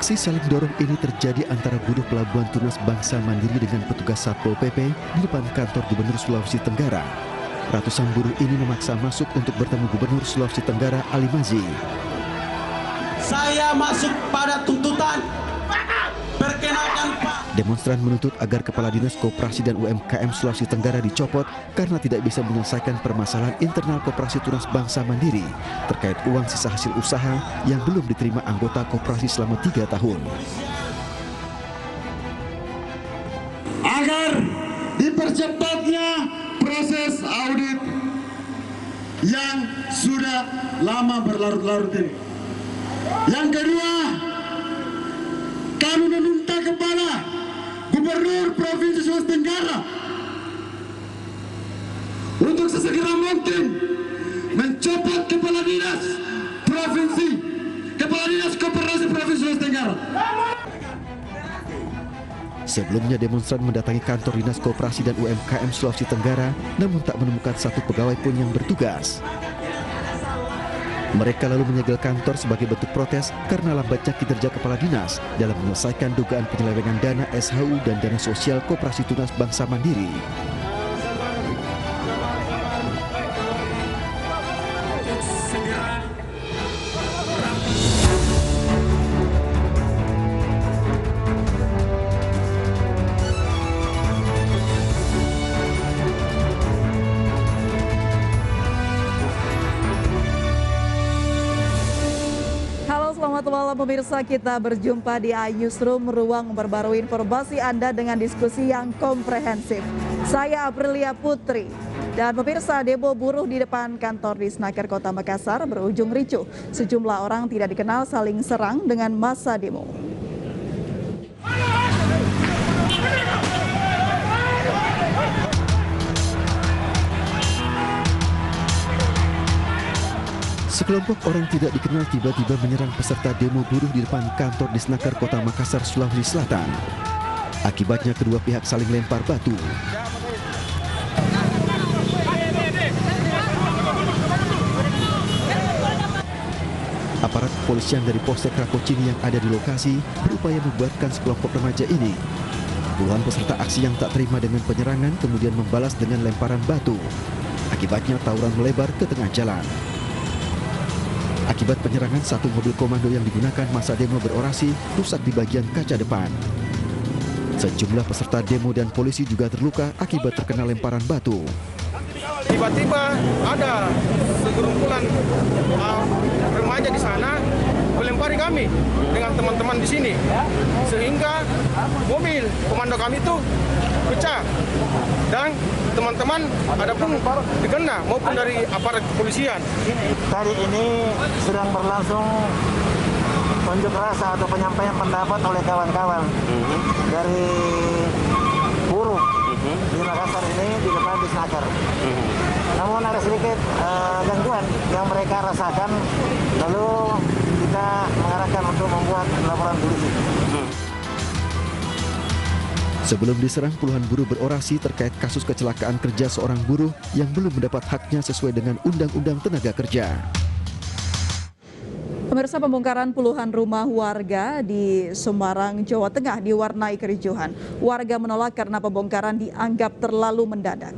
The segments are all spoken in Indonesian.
Aksi saling dorong ini terjadi antara buruh Pelabuhan Tunas Bangsa Mandiri dengan petugas Satpol PP di depan kantor Gubernur Sulawesi Tenggara. Ratusan buruh ini memaksa masuk untuk bertemu Gubernur Sulawesi Tenggara Ali Mazi. Saya masuk pada tuntutan. Perkenalkan Pak. Demonstran menuntut agar Kepala Dinas Koperasi dan UMKM Sulawesi Tenggara dicopot karena tidak bisa menyelesaikan permasalahan internal Koperasi Tunas Bangsa Mandiri terkait uang sisa hasil usaha yang belum diterima anggota koperasi selama 3 tahun. Agar dipercepatnya proses audit yang sudah lama berlarut-larut ini. Yang kedua, kami meminta kepada Gubernur Provinsi Sulawesi Tenggara untuk sesegera mungkin mencopot Kepala Dinas Koperasi Provinsi Sulawesi Tenggara. Sebelumnya demonstran mendatangi kantor Dinas Koperasi dan UMKM Sulawesi Tenggara namun tak menemukan satu pegawai pun yang bertugas. Mereka lalu menyegel kantor sebagai bentuk protes karena lambatnya kinerja Kepala Dinas dalam menyelesaikan dugaan penyelewengan dana SHU dan dana sosial Koperasi Tunas Bangsa Mandiri. Selamat malam pemirsa, kita berjumpa di iNewsroom, ruang memperbarui informasi Anda dengan diskusi yang komprehensif. Saya Aprilia Putri. Dan pemirsa, demo buruh di depan kantor Disnaker Kota Makassar berujung ricuh. Sejumlah orang tidak dikenal saling serang dengan massa demo. Sekelompok orang tidak dikenal tiba-tiba menyerang peserta demo buruh di depan kantor Disnaker Kota Makassar, Sulawesi Selatan. Akibatnya kedua pihak saling lempar batu. Aparat kepolisian dari Polsek Rakocini yang ada di lokasi berupaya membubarkan sekelompok remaja ini. Puluhan peserta aksi yang tak terima dengan penyerangan kemudian membalas dengan lemparan batu. Akibatnya tawuran melebar ke tengah jalan. Akibat penyerangan, satu mobil komando yang digunakan massa demo berorasi rusak di bagian kaca depan. Sejumlah peserta demo dan polisi juga terluka akibat terkena lemparan batu. Tiba-tiba ada segerombolan remaja di sana melempari kami dengan teman-teman di sini, sehingga mobil komando kami itu pecah dan teman-teman ada pun dikena maupun dari aparat kepolisian. Hari ini sedang berlangsung unjuk rasa atau penyampaian pendapat oleh kawan-kawan dari buruh di Makassar ini di depan Disnaker. Namun ada sedikit gangguan yang mereka rasakan, lalu kita mengarahkan untuk membuat laporan polisi. Sebelum diserang, puluhan buruh berorasi terkait kasus kecelakaan kerja seorang buruh yang belum mendapat haknya sesuai dengan Undang-Undang Tenaga Kerja. Pemirsa, pembongkaran puluhan rumah warga di Semarang, Jawa Tengah diwarnai kericuhan. Warga menolak karena pembongkaran dianggap terlalu mendadak.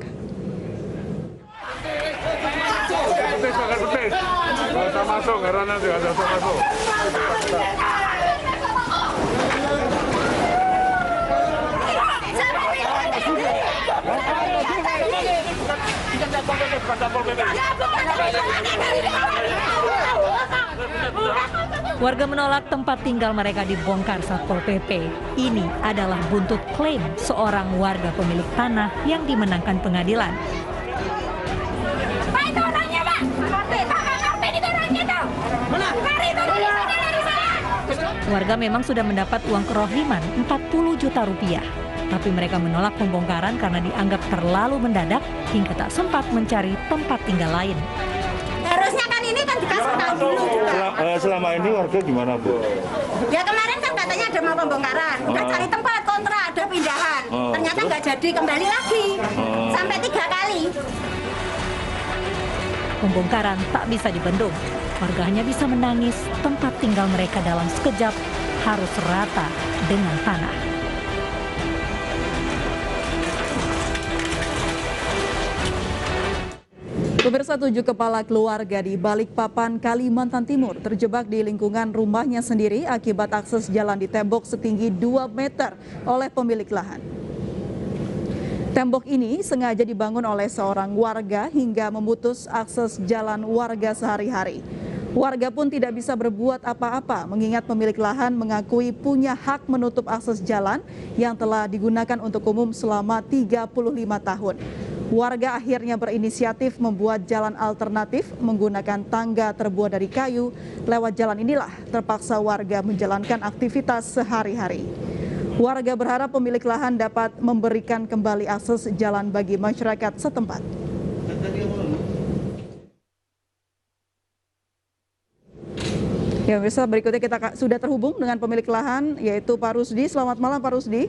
Warga menolak tempat tinggal mereka dibongkar Satpol PP. Ini adalah buntut klaim seorang warga pemilik tanah yang dimenangkan pengadilan. Pak, itu orangnya, Pak. Pak, itu orangnya tuh. Mari itu dari sana. Warga memang sudah mendapat uang kerohiman 40 juta rupiah. Tapi mereka menolak pembongkaran karena dianggap terlalu mendadak hingga tak sempat mencari tempat tinggal lain. Harusnya kan ini kan dikasih tahu dulu juga. Selama ini warga gimana, Bu? Ya kemarin kan katanya ada mau pembongkaran. Udah cari tempat kontrak, ada pindahan. Ternyata nggak jadi, kembali lagi. Sampai 3 kali. Pembongkaran tak bisa dibendung. Warga hanya bisa menangis tempat tinggal mereka dalam sekejap harus rata dengan tanah. Pemirsa, 7 kepala keluarga di Balikpapan, Kalimantan Timur terjebak di lingkungan rumahnya sendiri akibat akses jalan ditembok setinggi 2 meter oleh pemilik lahan. Tembok ini sengaja dibangun oleh seorang warga hingga memutus akses jalan warga sehari-hari. Warga pun tidak bisa berbuat apa-apa mengingat pemilik lahan mengakui punya hak menutup akses jalan yang telah digunakan untuk umum selama 35 tahun. Warga akhirnya berinisiatif membuat jalan alternatif menggunakan tangga terbuat dari kayu. Lewat jalan inilah terpaksa warga menjalankan aktivitas sehari-hari. Warga berharap pemilik lahan dapat memberikan kembali akses jalan bagi masyarakat setempat. Ya, pemirsa, berikutnya kita sudah terhubung dengan pemilik lahan yaitu Pak Rusdi. Selamat malam Pak Rusdi.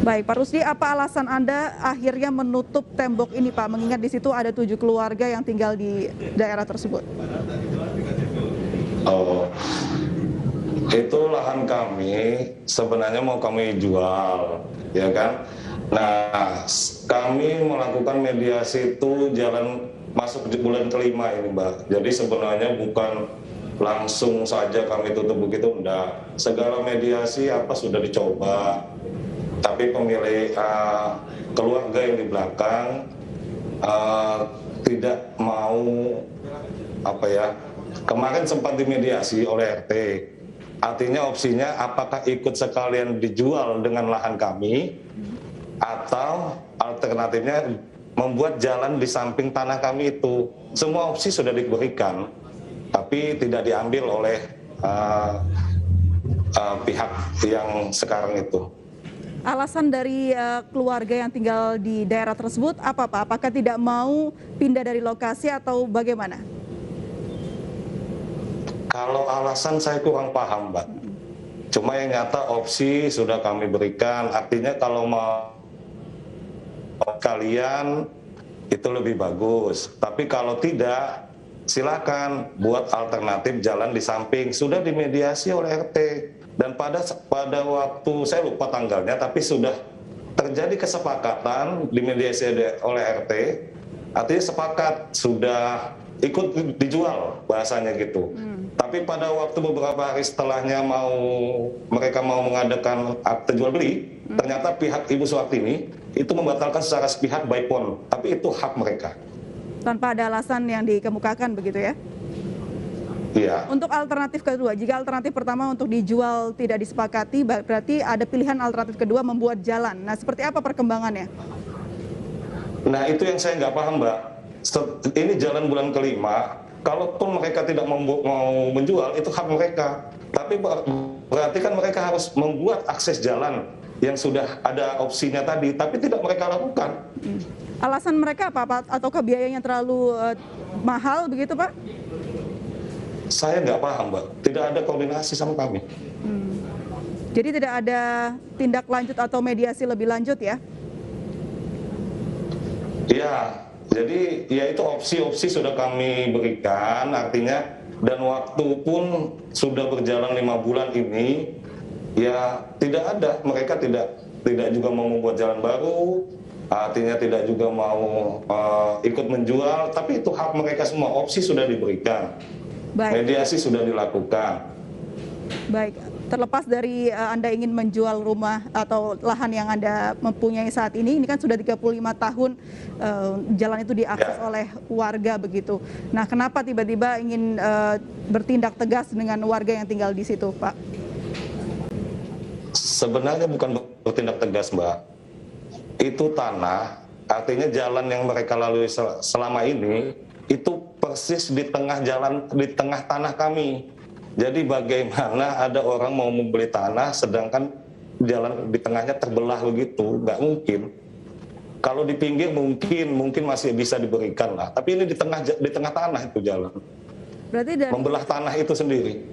Baik, Pak Rusdi, apa alasan Anda akhirnya menutup tembok ini, Pak? Mengingat di situ ada 7 keluarga yang tinggal di daerah tersebut. Oh, itu lahan kami sebenarnya mau kami jual, ya kan? Nah, kami melakukan mediasi itu jalan masuk di bulan kelima ini, Mbak. Jadi sebenarnya bukan langsung saja kami tutup begitu, enggak. Segala mediasi apa sudah dicoba. Tapi pemilik keluarga yang di belakang tidak mau kemarin sempat dimediasi oleh RT. Artinya opsinya apakah ikut sekalian dijual dengan lahan kami atau alternatifnya membuat jalan di samping tanah kami itu. Semua opsi sudah diberikan, tapi tidak diambil oleh pihak yang sekarang itu. Alasan dari keluarga yang tinggal di daerah tersebut apa, Pak? Apakah tidak mau pindah dari lokasi atau bagaimana? Kalau alasan saya kurang paham, Mbak. Cuma yang nyata opsi sudah kami berikan. Artinya kalau mau kalian itu lebih bagus. Tapi kalau tidak, silakan buat alternatif jalan di samping. Sudah dimediasi oleh RT. Dan pada waktu, saya lupa tanggalnya, tapi sudah terjadi kesepakatan dimediasi oleh RT, artinya sepakat sudah ikut dijual bahasanya gitu. Tapi pada waktu beberapa hari setelahnya mereka mau mengadakan akte jual beli, ternyata pihak Ibu Suwartini itu membatalkan secara sepihak by phone, tapi itu hak mereka. Tanpa ada alasan yang dikemukakan begitu ya? Iya. Untuk alternatif kedua, jika alternatif pertama untuk dijual tidak disepakati, berarti ada pilihan alternatif kedua membuat jalan. Nah, seperti apa perkembangannya? Nah, itu yang saya nggak paham, Mbak. Ini jalan bulan kelima, kalaupun mereka tidak mau menjual, itu hak mereka. Tapi berarti kan mereka harus membuat akses jalan yang sudah ada opsinya tadi, tapi tidak mereka lakukan. Alasan mereka apa? Ataukah biayanya terlalu mahal begitu, Pak? Saya nggak paham, Mbak. Tidak ada koordinasi sama kami. Jadi tidak ada tindak lanjut atau mediasi lebih lanjut ya? Iya, jadi ya itu opsi-opsi sudah kami berikan, artinya dan waktu pun sudah berjalan 5 bulan ini, ya tidak ada, mereka tidak juga mau membuat jalan baru, artinya tidak juga mau ikut menjual, tapi itu hak mereka semua, opsi sudah diberikan. Baik. Mediasi sudah dilakukan. Baik, terlepas dari Anda ingin menjual rumah atau lahan yang Anda mempunyai saat ini kan sudah 35 tahun jalan itu diakses oleh warga begitu. Nah, kenapa tiba-tiba ingin bertindak tegas dengan warga yang tinggal di situ, Pak? Sebenarnya bukan bertindak tegas, Mbak. Itu tanah, artinya jalan yang mereka lalui selama ini itu persis di tengah jalan, di tengah tanah kami. Jadi bagaimana ada orang mau membeli tanah sedangkan jalan di tengahnya terbelah begitu? Nggak mungkin. Kalau di pinggir mungkin masih bisa diberikan lah. Tapi ini di tengah tanah itu jalan. Berarti membelah tanah itu sendiri.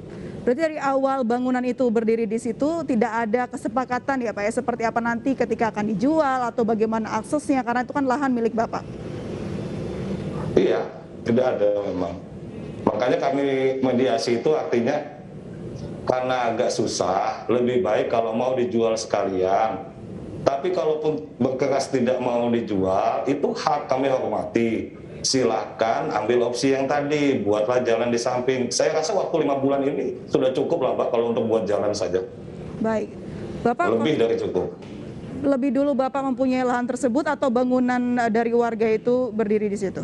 Berarti dari awal bangunan itu berdiri di situ tidak ada kesepakatan ya, Pak, ya, seperti apa nanti ketika akan dijual atau bagaimana aksesnya, karena itu kan lahan milik Bapak. Iya, tidak ada memang. Makanya kami mediasi itu artinya karena agak susah, lebih baik kalau mau dijual sekalian. Tapi kalaupun berkeras tidak mau dijual, itu hak, kami hormati. Silahkan ambil opsi yang tadi, buatlah jalan di samping. Saya rasa waktu 5 bulan ini sudah cukup lah, Pak, kalau untuk buat jalan saja. Baik, Bapak lebih dari cukup. Lebih dulu Bapak mempunyai lahan tersebut atau bangunan dari warga itu berdiri di situ?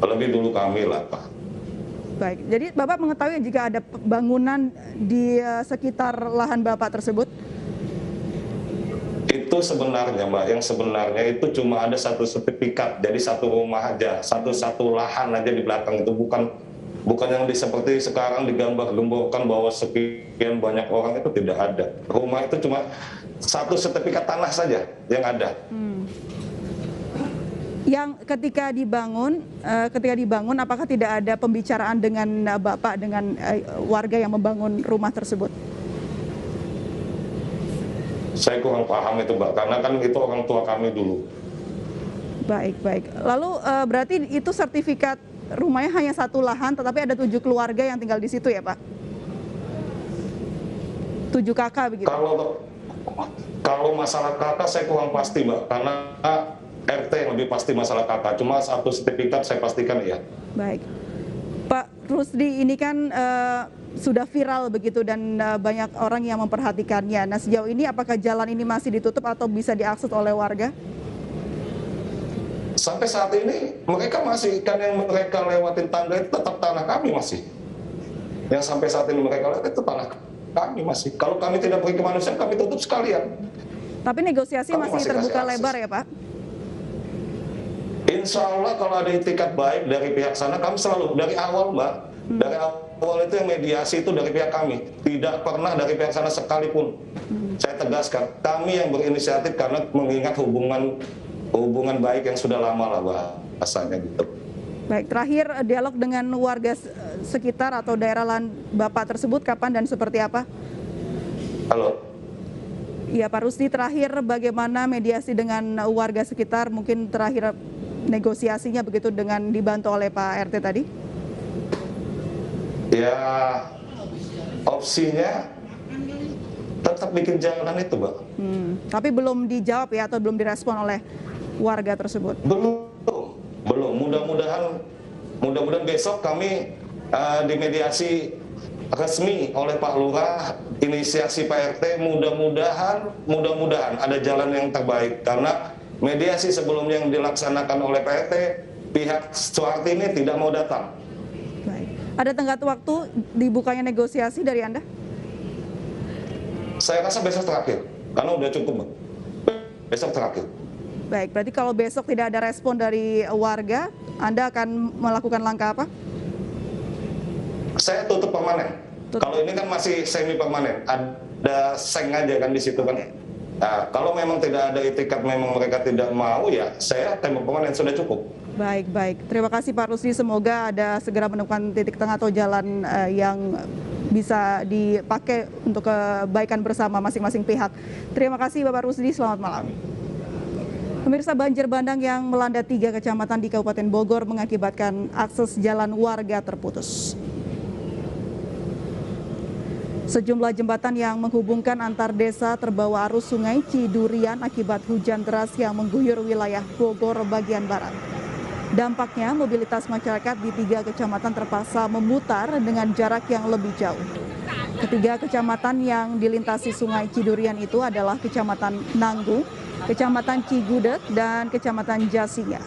Lebih dulu kami lah, Pak. Baik, jadi Bapak mengetahui jika ada bangunan di sekitar lahan Bapak tersebut? Itu sebenarnya, Mbak, yang sebenarnya itu cuma ada satu sertifikat, jadi satu rumah aja, satu lahan aja di belakang itu, bukan yang seperti sekarang digambar-gemborkan bahwa sekian banyak orang, itu tidak ada. Rumah itu cuma satu sertifikat tanah saja yang ada. Yang ketika dibangun, apakah tidak ada pembicaraan dengan Bapak, dengan warga yang membangun rumah tersebut? Saya kurang paham itu, Mbak, karena kan itu orang tua kami dulu. Baik. Lalu berarti itu sertifikat rumahnya hanya satu lahan, tetapi ada 7 keluarga yang tinggal di situ ya, Pak? 7 kakak begitu? Kalau masalah kakak saya kurang pasti, Mbak, karena RT yang lebih pasti masalah kakak. Cuma satu sertifikat saya pastikan iya. Baik. Pak Rusdi, ini kan sudah viral begitu dan banyak orang yang memperhatikannya. Nah, sejauh ini apakah jalan ini masih ditutup atau bisa diakses oleh warga? Sampai saat ini mereka masih, kan yang mereka lewatin tangga itu tetap tanah kami masih. Yang sampai saat ini mereka lewat itu tanah kami masih. Kalau kami tidak beri kemanusiaan, kami tutup sekalian. Tapi negosiasi masih terbuka lebar ya, Pak? Insya Allah kalau ada itikat baik dari pihak sana, kami selalu dari awal, Mbak, dari awal itu yang mediasi itu dari pihak kami, tidak pernah dari pihak sana sekalipun. Saya tegaskan, kami yang berinisiatif karena mengingat hubungan baik yang sudah lama lah bahasanya gitu. Baik, terakhir dialog dengan warga sekitar atau daerah lahan Bapak tersebut kapan dan seperti apa? Halo. Iya, Pak Rusdi, terakhir bagaimana mediasi dengan warga sekitar, mungkin terakhir negosiasinya begitu dengan dibantu oleh Pak RT tadi? Ya, opsinya tetap bikin jalan itu, Mbak. Tapi belum dijawab ya, atau belum direspon oleh warga tersebut? Belum. Mudah-mudahan besok kami dimediasi resmi oleh Pak Lurah, inisiasi Pak RT, mudah-mudahan ada jalan yang terbaik. Karena mediasi sebelumnya yang dilaksanakan oleh Pak RT, pihak Suharti ini tidak mau datang. Baik. Ada tenggat waktu dibukanya negosiasi dari Anda? Saya rasa besok terakhir, karena udah cukup, Mbak. Besok terakhir. Baik, berarti kalau besok tidak ada respon dari warga, Anda akan melakukan langkah apa? Saya tutup permanen. Kalau ini kan masih semi permanen, ada seng aja kan di situ kan. Nah, kalau memang tidak ada itikat, memang mereka tidak mau, ya saya tembak permanen, sudah cukup. Baik. Terima kasih Pak Rusdi. Semoga ada segera menemukan titik tengah atau jalan yang bisa dipakai untuk kebaikan bersama masing-masing pihak. Terima kasih Bapak Rusdi, selamat malam. Pemirsa, banjir bandang yang melanda 3 kecamatan di Kabupaten Bogor mengakibatkan akses jalan warga terputus. Sejumlah jembatan yang menghubungkan antar desa terbawa arus Sungai Cidurian akibat hujan deras yang mengguyur wilayah Bogor bagian barat. Dampaknya mobilitas masyarakat di 3 kecamatan terpaksa memutar dengan jarak yang lebih jauh. Ketiga kecamatan yang dilintasi Sungai Cidurian itu adalah Kecamatan Nanggung, Kecamatan Cigudeg, dan Kecamatan Jasinga.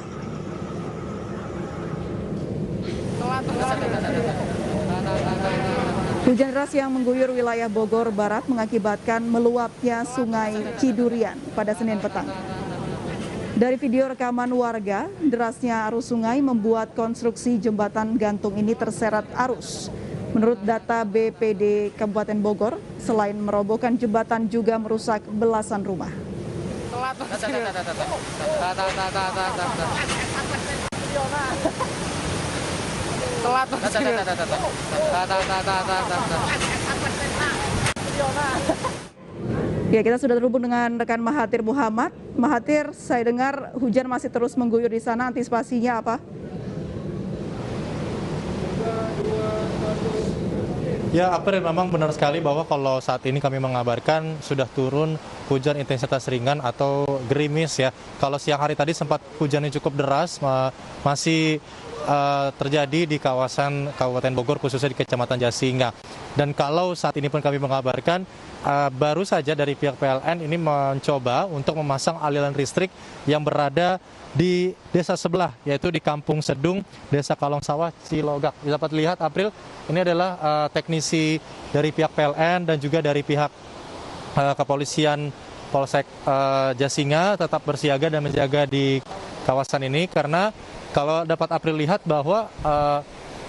Hujan deras yang mengguyur wilayah Bogor Barat mengakibatkan meluapnya Sungai Cidurian pada Senin petang. Dari video rekaman warga, derasnya arus sungai membuat konstruksi jembatan gantung ini terseret arus. Menurut data BPD Kabupaten Bogor, selain merobohkan jembatan juga merusak belasan rumah. Ya, kita sudah terhubung dengan rekan Mahathir Muhammad. Mahathir, saya dengar hujan masih terus mengguyur di sana, antisipasinya apa? Ya, April, memang benar sekali bahwa kalau saat ini kami mengabarkan sudah turun hujan intensitas ringan atau gerimis ya. Kalau siang hari tadi sempat hujannya cukup deras, masih terjadi di kawasan Kabupaten Bogor, khususnya di Kecamatan Jasinga. Dan kalau saat ini pun kami mengabarkan, baru saja dari pihak PLN ini mencoba untuk memasang aliran listrik yang berada di desa sebelah, yaitu di Kampung Sedung, Desa Kalong Sawah, Cilogak. Dapat lihat, April, ini adalah teknisi dari pihak PLN dan juga dari pihak kepolisian Polsek Jasinga tetap bersiaga dan menjaga di kawasan ini, karena kalau dapat April lihat bahwa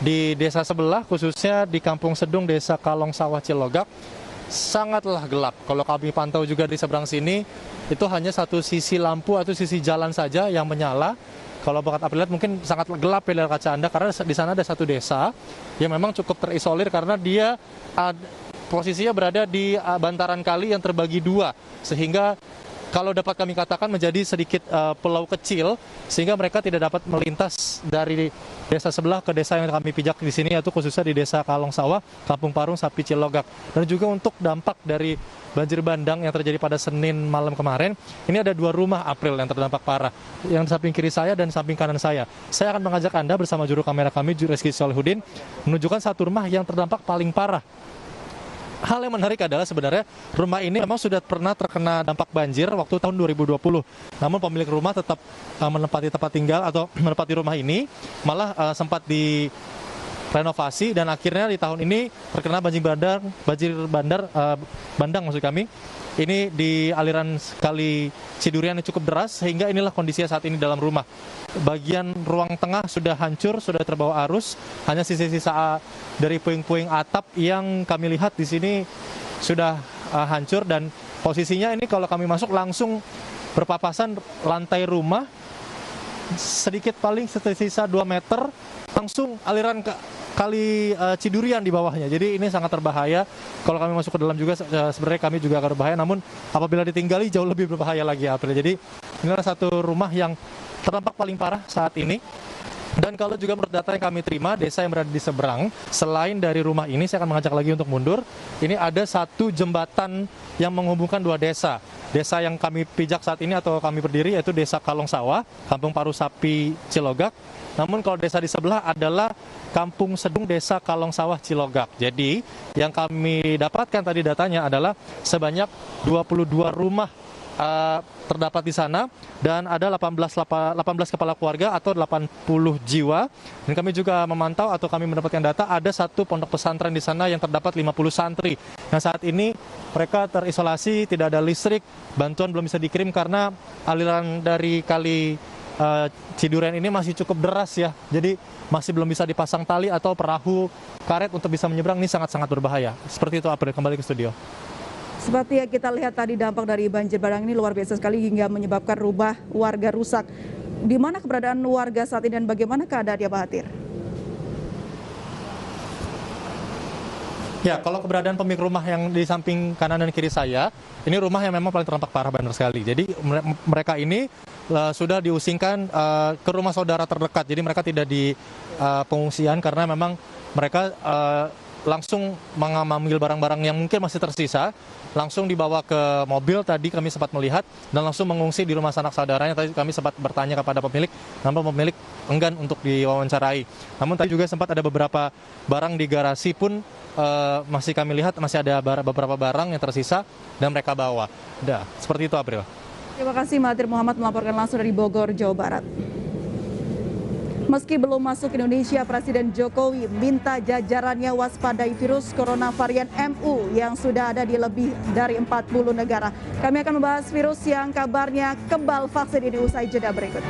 di desa sebelah, khususnya di Kampung Sedung, Desa Kalong Sawah, Cilogak, sangatlah gelap. Kalau kami pantau juga di seberang sini, itu hanya satu sisi lampu atau sisi jalan saja yang menyala. Kalau bakat April lihat mungkin sangat gelap ya dari kaca Anda, karena di sana ada satu desa yang memang cukup terisolir karena dia posisinya berada di bantaran kali yang terbagi dua, sehingga kalau dapat kami katakan menjadi sedikit pulau kecil, sehingga mereka tidak dapat melintas dari desa sebelah ke desa yang kami pijak di sini, yaitu khususnya di Desa Kalong Sawah, Kampung Parung, Sapi, Cilogak. Dan juga untuk dampak dari banjir bandang yang terjadi pada Senin malam kemarin, ini ada 2 rumah, April, yang terdampak parah, yang di samping kiri saya dan samping kanan saya. Saya akan mengajak Anda bersama juru kamera kami, Rizky Solihudin, menunjukkan satu rumah yang terdampak paling parah. Hal yang menarik adalah sebenarnya rumah ini memang sudah pernah terkena dampak banjir waktu tahun 2020. Namun pemilik rumah tetap menempati tempat tinggal atau menempati rumah ini, malah sempat direnovasi dan akhirnya di tahun ini terkena banjir bandang maksud kami. Ini di aliran kali Cidurian yang cukup deras, sehingga inilah kondisinya saat ini dalam rumah. Bagian ruang tengah sudah hancur, sudah terbawa arus. Hanya sisa-sisa dari puing-puing atap yang kami lihat di sini sudah hancur, dan posisinya ini kalau kami masuk langsung berpapasan lantai rumah, sedikit paling sisa 2 meter, langsung aliran kali Cidurian di bawahnya. Jadi ini sangat berbahaya. Kalau kami masuk ke dalam juga sebenarnya kami juga akan berbahaya, namun apabila ditinggali jauh lebih berbahaya lagi, April. Jadi inilah satu rumah yang terdampak paling parah saat ini. Dan kalau juga menurut data yang kami terima, desa yang berada di seberang, selain dari rumah ini, saya akan mengajak lagi untuk mundur, ini ada satu jembatan yang menghubungkan 2 desa. Desa yang kami pijak saat ini atau kami berdiri yaitu Desa Kalong Sawah, Kampung Paru, Sapi, Cilogak. Namun kalau desa di sebelah adalah Kampung Sedung, Desa Kalong Sawah, Cilogak. Jadi yang kami dapatkan tadi datanya adalah sebanyak 22 rumah terdapat di sana, dan ada 18 kepala keluarga atau 80 jiwa. Dan kami juga memantau atau kami mendapatkan data ada satu pondok pesantren di sana yang terdapat 50 santri. Nah, saat ini mereka terisolasi, tidak ada listrik, bantuan belum bisa dikirim karena aliran dari kali Cidurian ini masih cukup deras ya. Jadi masih belum bisa dipasang tali atau perahu karet untuk bisa menyeberang. Ini sangat-sangat berbahaya. Seperti itu, April, kembali ke studio. Seperti yang kita lihat tadi, dampak dari banjir bandang ini luar biasa sekali hingga menyebabkan rumah warga rusak. Di mana keberadaan warga saat ini dan bagaimana keadaan Pak Hatir? Ya, kalau keberadaan pemilik rumah yang di samping kanan dan kiri saya, ini rumah yang memang paling terdampak parah, benar sekali. Jadi mereka ini sudah diusingkan ke rumah saudara terdekat. Jadi mereka tidak di pengungsian karena memang mereka langsung mengambil barang-barang yang mungkin masih tersisa, langsung dibawa ke mobil, tadi kami sempat melihat, dan langsung mengungsi di rumah sanak saudaranya. Tadi kami sempat bertanya kepada pemilik, namun pemilik enggan untuk diwawancarai. Namun tadi juga sempat ada beberapa barang di garasi pun masih kami lihat, masih ada beberapa barang yang tersisa dan mereka bawa. Seperti itu, April. Terima kasih, Mahathir Mohamad melaporkan langsung dari Bogor, Jawa Barat. Meski belum masuk Indonesia, Presiden Jokowi minta jajarannya waspadai virus corona varian MU yang sudah ada di lebih dari 40 negara. Kami akan membahas virus yang kabarnya kebal vaksin ini usai jeda berikut.